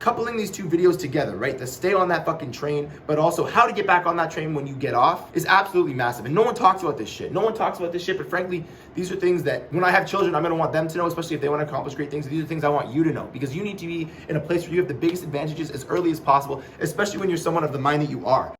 Coupling these two videos together, right? To stay on that fucking train, but also how to get back on that train when you get off is absolutely massive. And no one talks about this shit. No one talks about this shit, but frankly, these are things that when I have children, I'm gonna want them to know, especially if they wanna accomplish great things. These are things I want you to know because you need to be in a place where you have the biggest advantages as early as possible, especially when you're someone of the mind that you are.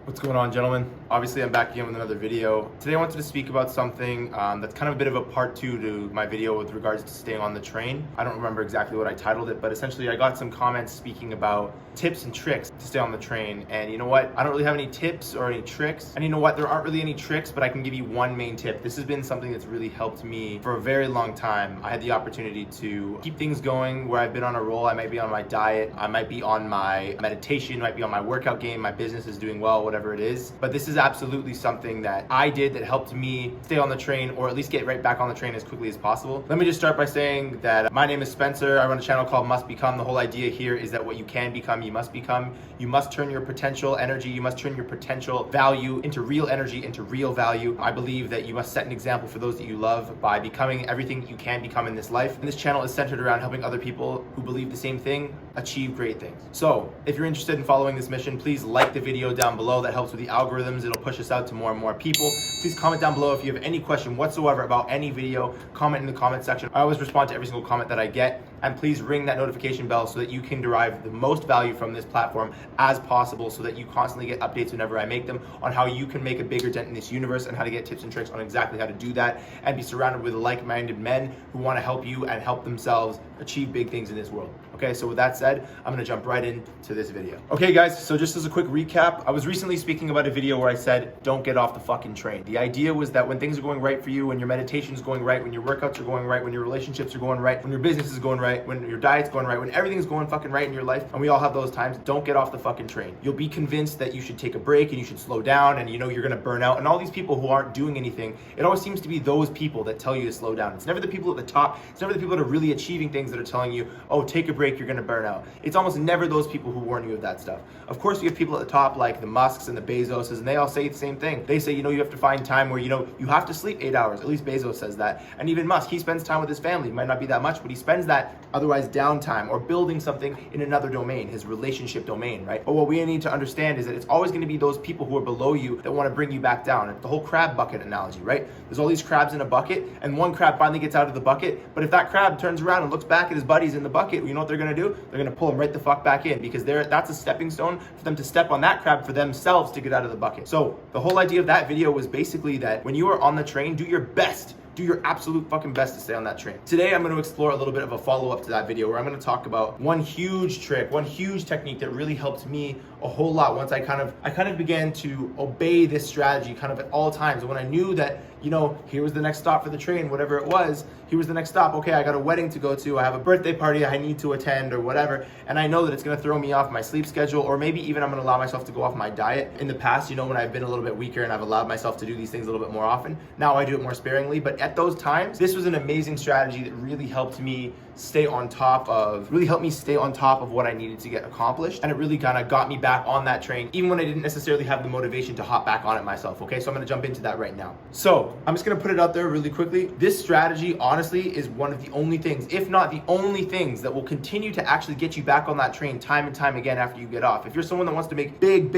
What's going on, gentlemen? Obviously, I'm back again with another video. Today, I wanted to speak about something that's kind of a bit of a part two to my video with regards to staying on the train. I don't remember exactly what I titled it, but essentially, I got some comments speaking about tips and tricks to stay on the train. And you know what? I don't really have any tips or any tricks. And you know what? There aren't really any tricks, but I can give you one main tip. This has been something that's really helped me for a very long time. I had the opportunity to keep things going where I've been on a roll. I might be on my diet. I might be on my meditation, might be on my workout game. My business is doing well, whatever it is. But this is absolutely something that I did that helped me stay on the train, or at least get right back on the train as quickly as possible. Let me just start by saying that my name is Spencer. I run a channel called Must Become. The whole idea here is that what you can become, you must become. You must turn your potential energy, you must turn your potential value into real energy, into real value. I believe that you must set an example for those that you love by becoming everything you can become in this life. And this channel is centered around helping other people who believe the same thing achieve great things. So if you're interested in following this mission, please like the video down below. That helps with the algorithms. It'll push us out to more and more people. Please comment down below if you have any question whatsoever about any video. Comment in the comment section. I always respond to every single comment that I get. And please ring that notification bell so that you can derive the most value from this platform as possible, so that you constantly get updates whenever I make them on how you can make a bigger dent in this universe and how to get tips and tricks on exactly how to do that and be surrounded with like-minded men who want to help you and help themselves achieve big things in this world. Okay, so with that said, I'm gonna jump right into this video. Okay guys, so just as a quick recap, I was recently speaking about a video where I said, don't get off the fucking train. The idea was that when things are going right for you, when your meditation is going right, when your workouts are going right, when your relationships are going right, when your business is going right, when your diet's going right, when everything's going fucking right in your life, and we all have those times, don't get off the fucking train. You'll be convinced that you should take a break and you should slow down and you know you're gonna burn out. And all these people who aren't doing anything, it always seems to be those people that tell you to slow down. It's never the people at the top, it's never the people that are really achieving things that are telling you, oh, take a break, you're gonna burn out. It's almost never those people who warn you of that stuff. Of course, you have people at the top like the Musks and the Bezoses, and they all say the same thing. They say, you know, you have to find time where, you know, you have to sleep 8 hours. At least Bezos says that. And even Musk, he spends time with his family. It might not be that much, but he spends that otherwise downtime or building something in another domain, his relationship domain, right? But what we need to understand is that it's always going to be those people who are below you that want to bring you back down. It's the whole crab bucket analogy, right? There's all these crabs in a bucket, and one crab finally gets out of the bucket, but if that crab turns around and looks back at his buddies in the bucket, you know what they're going to do? They're going to pull him right the fuck back in, because that's a stepping stone for them to step on that crab for themselves to get out of the bucket. So the whole idea of that video was basically that when you are on the train, do your best. Do your absolute fucking best to stay on that train. Today, I'm going to explore a little bit of a follow-up to that video where I'm going to talk about one huge trick, one huge technique that really helped me a whole lot once I kind of began to obey this strategy kind of at all times. And when I knew that, you know, here was the next stop for the train, whatever it was, here was the next stop. Okay, I got a wedding to go to, I have a birthday party I need to attend or whatever, and I know that it's going to throw me off my sleep schedule, or maybe even I'm going to allow myself to go off my diet. In the past, you know, when I've been a little bit weaker and I've allowed myself to do these things a little bit more often, now I do it more sparingly. But at those times, this was an amazing strategy that really helped me stay on top of what I needed to get accomplished. And it really kind of got me back on that train, even when I didn't necessarily have the motivation to hop back on it myself. Okay, so I'm gonna jump into that right now. So I'm just gonna put it out there really quickly. This strategy, honestly, is one of the only things, if not the only things, that will continue to actually get you back on that train time and time again after you get off. If you're someone that wants to make big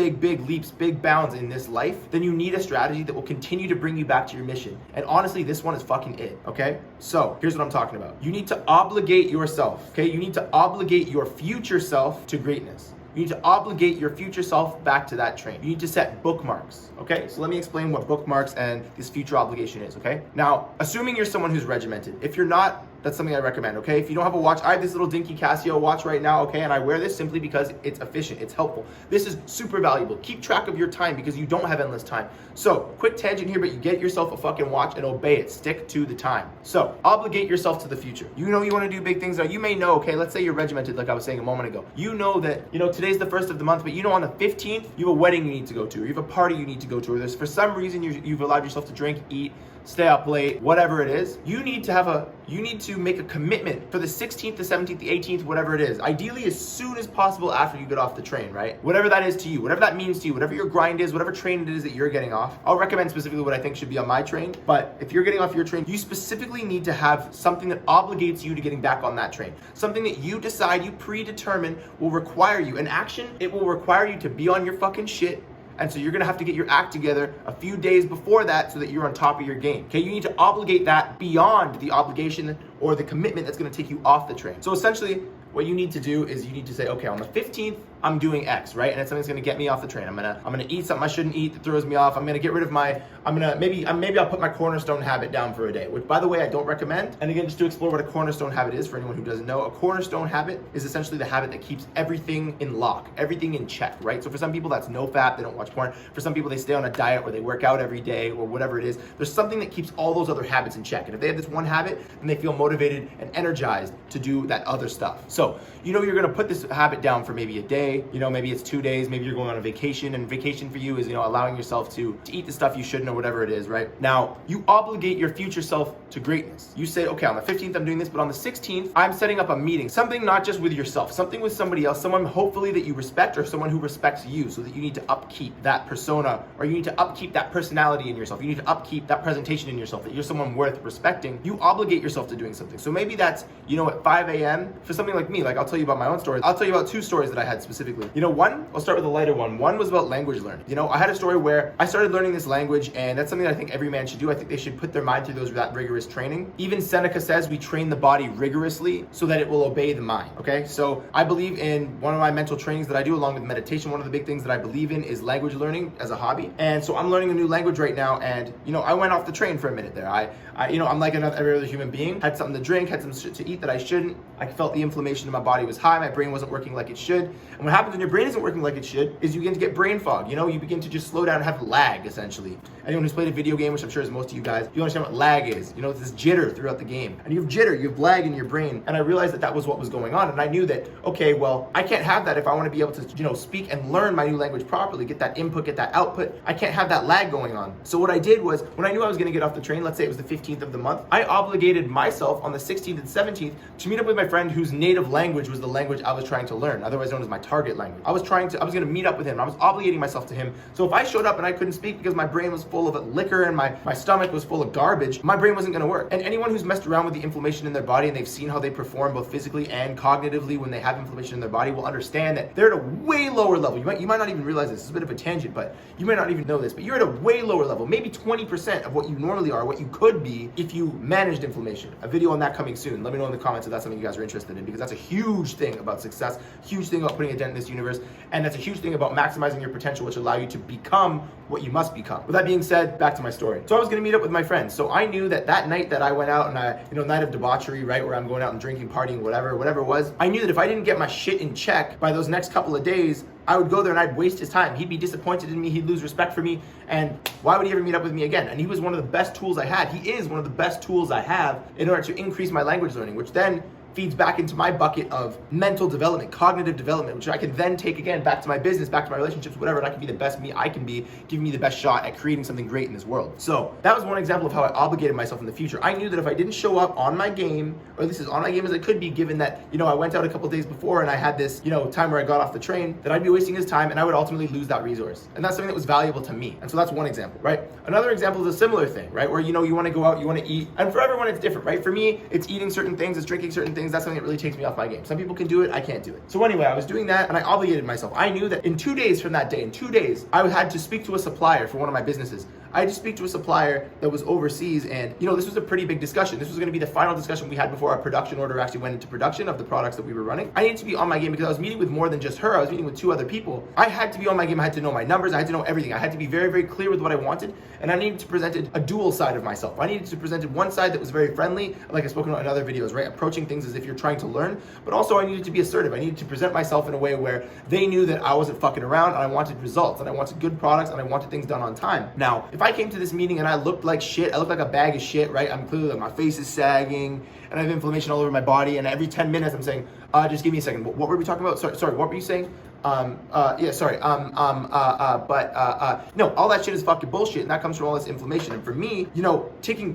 leaps, big bounds in this life, then you need a strategy that will continue to bring you back to your mission. And honestly, this one is fucking it, okay? So here's what I'm talking about. You need to obligate yourself, okay? You need to obligate your future self to greatness. You need to obligate your future self back to that train. You need to set bookmarks, okay? So let me explain what bookmarks and this future obligation is, okay? Now, assuming you're someone who's regimented. If you're not, that's something I recommend, okay? If you don't have a watch, I have this little dinky Casio watch right now, okay? And I wear this simply because it's efficient, it's helpful. This is super valuable. Keep track of your time because you don't have endless time. So, quick tangent here, but you get yourself a fucking watch and obey it. Stick to the time. So, obligate yourself to the future. You know you want to do big things now. You may know, okay, let's say you're regimented like I was saying a moment ago. You know that, you know, today's the 1st of the month, but you know on the 15th, you have a wedding you need to go to, or you have a party you need to go to, or there's for some reason you've allowed yourself to drink, eat, stay up late, whatever it is. You need to to make a commitment for the 16th, the 17th, the 18th, whatever it is. Ideally, as soon as possible after you get off the train, right? Whatever that is to you, whatever that means to you, whatever your grind is, whatever train it is that you're getting off. I'll recommend specifically what I think should be on my train, but if you're getting off your train, you specifically need to have something that obligates you to getting back on that train. Something that you decide, you predetermine will require you. An action, it will require you to be on your fucking shit. And so you're gonna have to get your act together a few days before that so that you're on top of your game. Okay, you need to obligate that beyond the obligation or the commitment that's gonna take you off the train. So essentially, what you need to do is you need to say, okay, on the 15th, I'm doing X, right? And it's something that's gonna get me off the train. I'm gonna eat something I shouldn't eat that throws me off. I'm gonna get rid of maybe I'll put my cornerstone habit down for a day, which by the way, I don't recommend. And again, just to explore what a cornerstone habit is for anyone who doesn't know, a cornerstone habit is essentially the habit that keeps everything in lock, everything in check, right? So for some people, that's no fap, they don't watch porn. For some people, they stay on a diet or they work out every day or whatever it is. There's something that keeps all those other habits in check. And if they have this one habit, then they feel motivated and energized to do that other stuff. So, you're gonna put this habit down for maybe a day, maybe it's 2 days, maybe you're going on a vacation, and vacation for you is, allowing yourself to eat the stuff you shouldn't or whatever it is, right? Now, you obligate your future self to greatness. You say, okay, on the 15th, I'm doing this, but on the 16th, I'm setting up a meeting, something not just with yourself, something with somebody else, someone hopefully that you respect or someone who respects you, so that you need to upkeep that persona, or you need to upkeep that personality in yourself. You need to upkeep that presentation in yourself, that you're someone worth respecting. You obligate yourself to doing something. So maybe that's, at 5 a.m. for something like me, like I'll tell you about my own story. I'll tell you about 2 stories that I had specifically. One, I'll start with a lighter one. One was about language learning. I had a story where I started learning this language, and that's something that I think every man should do. I think they should put their mind through that rigorous training. Even Seneca says we train the body rigorously so that it will obey the mind, okay? So I believe in one of my mental trainings that I do along with meditation. One of the big things that I believe in is language learning as a hobby. And so I'm learning a new language right now, and I went off the train for a minute there. I'm like every other human being, had something to drink, had some shit to eat that I shouldn't. I felt the inflammation in my body was high, my brain wasn't working like it should. And what happens when your brain isn't working like it should is you begin to get brain fog. You begin to just slow down and have lag, essentially. Anyone who's played a video game, which I'm sure is most of you guys, you understand what lag is. It's this jitter throughout the game. And you have jitter, you have lag in your brain. And I realized that was what was going on. And I knew that, okay, well, I can't have that if I want to be able to, speak and learn my new language properly, get that input, get that output. I can't have that lag going on. So what I did was, when I knew I was going to get off the train, let's say it was the 15th of the month, I obligated myself on the 16th and 17th to meet up with my friend whose native language was the language I was trying to learn, otherwise known as my target language. I was going to meet up with him. I was obligating myself to him. So if I showed up and I couldn't speak because my brain was full of liquor and my stomach was full of garbage, my brain wasn't going to work. And anyone who's messed around with the inflammation in their body and they've seen how they perform both physically and cognitively when they have inflammation in their body will understand that they're at a way lower level. You might not even realize this. It's a bit of a tangent, but you might not even know this, but you're at a way lower level, maybe 20% of what you normally are, what you could be if you managed inflammation. A video on that coming soon. Let me know in the comments if that's something you guys are interested in, because that's a huge thing about success, huge thing about putting a dent in this universe, and that's a huge thing about maximizing your potential, which allow you to become what you must become. With that being said, back to my story. So I was going to meet up with my friends. So I knew that night that I went out and night of debauchery, right, where I'm going out and drinking, partying, whatever it was, I knew that if I didn't get my shit in check by those next couple of days, I would go there and I'd waste his time. He'd be disappointed in me. He'd lose respect for me. And why would he ever meet up with me again? And he was one of the best tools I had. He is one of the best tools I have in order to increase my language learning, which then feeds back into my bucket of mental development, cognitive development, which I can then take again back to my business, back to my relationships, whatever, and I can be the best me I can be, giving me the best shot at creating something great in this world. So that was one example of how I obligated myself in the future. I knew that if I didn't show up on my game, or at least as on my game as I could be, given that, I went out a couple days before and I had this, time where I got off the train, that I'd be wasting his time and I would ultimately lose that resource. And that's something that was valuable to me. And so that's one example, right? Another example is a similar thing, right? Where, you want to go out, you want to eat. And for everyone, it's different, right? For me, it's eating certain things, it's drinking certain things. That's something that really takes me off my game. Some people can do it, I can't do it. So anyway, I was doing that and I obligated myself. I knew that in 2 days from that day, in 2 days, I had to speak to a supplier for one of my businesses. I had to speak to a supplier that was overseas, and this was a pretty big discussion. This was going to be the final discussion we had before our production order actually went into production of the products that we were running. I needed to be on my game because I was meeting with more than just her. I was meeting with 2 other people. I had to be on my game. I had to know my numbers. I had to know everything. I had to be very, very clear with what I wanted, and I needed to present a dual side of myself. I needed to present one side that was very friendly, like I've spoken about in other videos, right? Approaching things as if you're trying to learn, but also I needed to be assertive. I needed to present myself in a way where they knew that I wasn't fucking around, and I wanted results, and I wanted good products, and I wanted things done on time. Now, if I came to this meeting and I looked like shit, I looked like a bag of shit, right? I'm clearly like my face is sagging and I have inflammation all over my body, and every 10 minutes I'm saying, just give me a second. What were we talking about? Sorry, what were you saying? no, all that shit is fucking bullshit, and that comes from all this inflammation. And for me,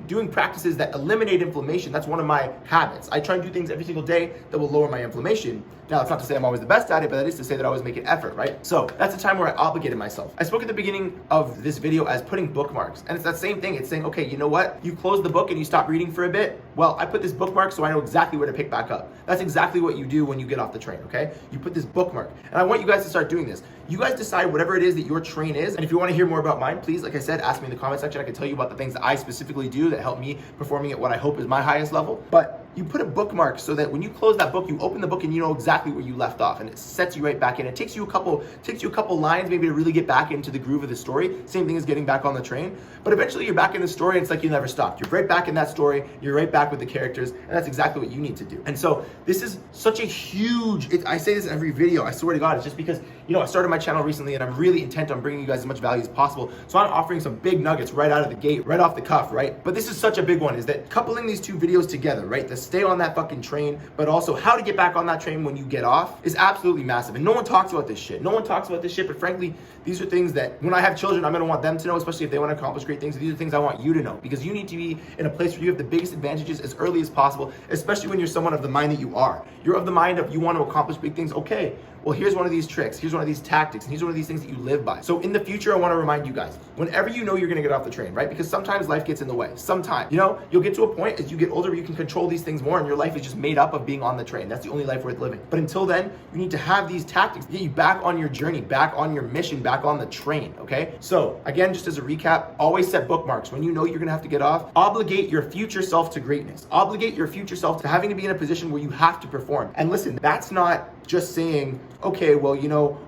doing practices that eliminate inflammation, that's one of my habits. I try and do things every single day that will lower my inflammation. Now, that's not to say I'm always the best at it, but that is to say that I always make an effort, right? So that's the time where I obligated myself. I spoke at the beginning of this video as putting bookmarks, and it's that same thing. It's saying, okay, you know what? You close the book and you stop reading for a bit. Well, I put this bookmark so I know exactly where to pick back up. That's exactly what you do when you get off the train, okay? You put this bookmark, and I want you guys to start doing this. You guys decide whatever it is that your train is, and if you want to hear more about mine, please, like I said, ask me in the comment section. I can tell you about the things that I specifically do that help me performing at what I hope is my highest level. But you put a bookmark so that when you close that book, you open the book and you know exactly where you left off, and it sets you right back in. It takes you a couple lines maybe to really get back into the groove of the story. Same thing as getting back on the train, but eventually you're back in the story and it's like you never stopped. You're right back in that story, you're right back with the characters, and that's exactly what you need to do. And so this is such a huge, I say this in every video, I swear to God, it's just because, I started my channel recently and I'm really intent on bringing you guys as much value as possible. So I'm offering some big nuggets right out of the gate, right off the cuff, right? But this is such a big one, is that coupling these two videos together, right? To stay on that fucking train, but also how to get back on that train when you get off is absolutely massive. And no one talks about this shit. No one talks about this shit, but frankly, these are things that when I have children, I'm gonna want them to know, especially if they want to accomplish great things. These are things I want you to know, because you need to be in a place where you have the biggest advantages as early as possible, especially when you're someone of the mind that you are. You're of the mind of you want to accomplish big things. Okay, well, here's one of these tricks, here's one of these tactics, and here's one of these things that you live by. So in the future, I want to remind you guys, whenever you know you're gonna get off the train, right? Because sometimes life gets in the way. Sometimes, you'll get to a point as you get older where you can control these things more, and your life is just made up of being on the train. That's the only life worth living. But until then, you need to have these tactics to get you back on your journey, back on your mission, back on the train, okay? So again, just as a recap, always set bookmarks. When you know you're gonna have to get off, obligate your future self to greatness. Obligate your future self to having to be in a position where you have to perform. And listen, that's not just saying, okay, well,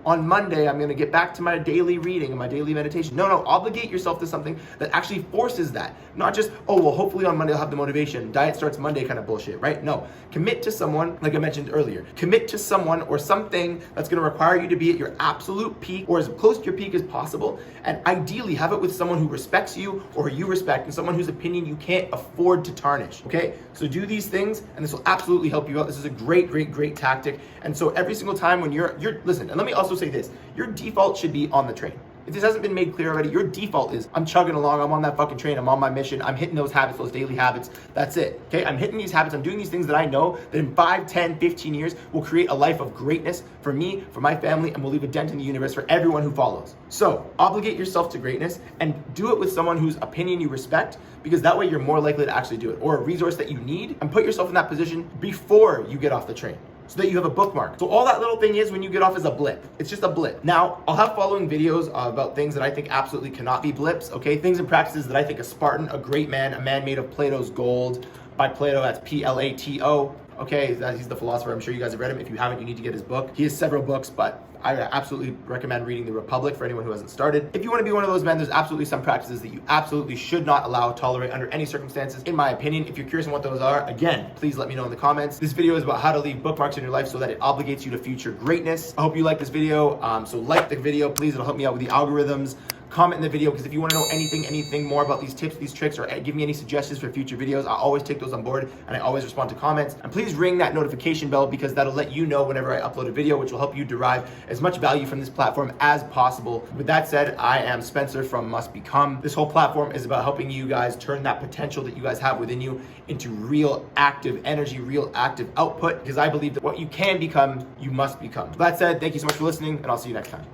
on Monday, I'm gonna get back to my daily reading and my daily meditation. No, obligate yourself to something that actually forces that. Not just, oh, well, hopefully on Monday I'll have the motivation. Diet starts Monday kind of bullshit, right? No, commit to someone, like I mentioned earlier. Commit to someone or something that's gonna require you to be at your absolute peak or as close to your peak as possible. And ideally have it with someone who respects you or who you respect, and someone whose opinion you can't afford to tarnish, okay? So do these things and this will absolutely help you out. This is a great, great, great tactic. And so every single time when you're listen, and let me also say this, your default should be on the train. If this hasn't been made clear already, your default is, I'm chugging along, I'm on that fucking train, I'm on my mission, I'm hitting those habits, those daily habits, that's it, okay? I'm hitting these habits, I'm doing these things that I know that in 5, 10, 15 years will create a life of greatness for me, for my family, and will leave a dent in the universe for everyone who follows. So, obligate yourself to greatness and do it with someone whose opinion you respect, because that way you're more likely to actually do it, or a resource that you need, and put yourself in that position before you get off the train, so that you have a bookmark. So all that little thing is when you get off is a blip. It's just a blip. Now, I'll have following videos about things that I think absolutely cannot be blips, okay? Things and practices that I think a Spartan, a great man, a man made of Plato's gold, by Plato, that's Plato, okay? He's the philosopher. I'm sure you guys have read him. If you haven't, you need to get his book. He has several books, but I absolutely recommend reading The Republic for anyone who hasn't started. If you want to be one of those men, there's absolutely some practices that you absolutely should not allow, tolerate under any circumstances, in my opinion. If you're curious on what those are, again, please let me know in the comments. This video is about how to leave bookmarks in your life so that it obligates you to future greatness. I hope you like this video. So like the video, please. It'll help me out with the algorithms. Comment in the video, because if you want to know anything more about these tips, these tricks, or give me any suggestions for future videos, I always take those on board and I always respond to comments. And please ring that notification bell, because that'll let you know whenever I upload a video, which will help you derive as much value from this platform as possible. With that said, I am Spencer from Must Become. This whole platform is about helping you guys turn that potential that you guys have within you into real active energy, real active output, because I believe that what you can become, you must become. With that said, thank you so much for listening, and I'll see you next time.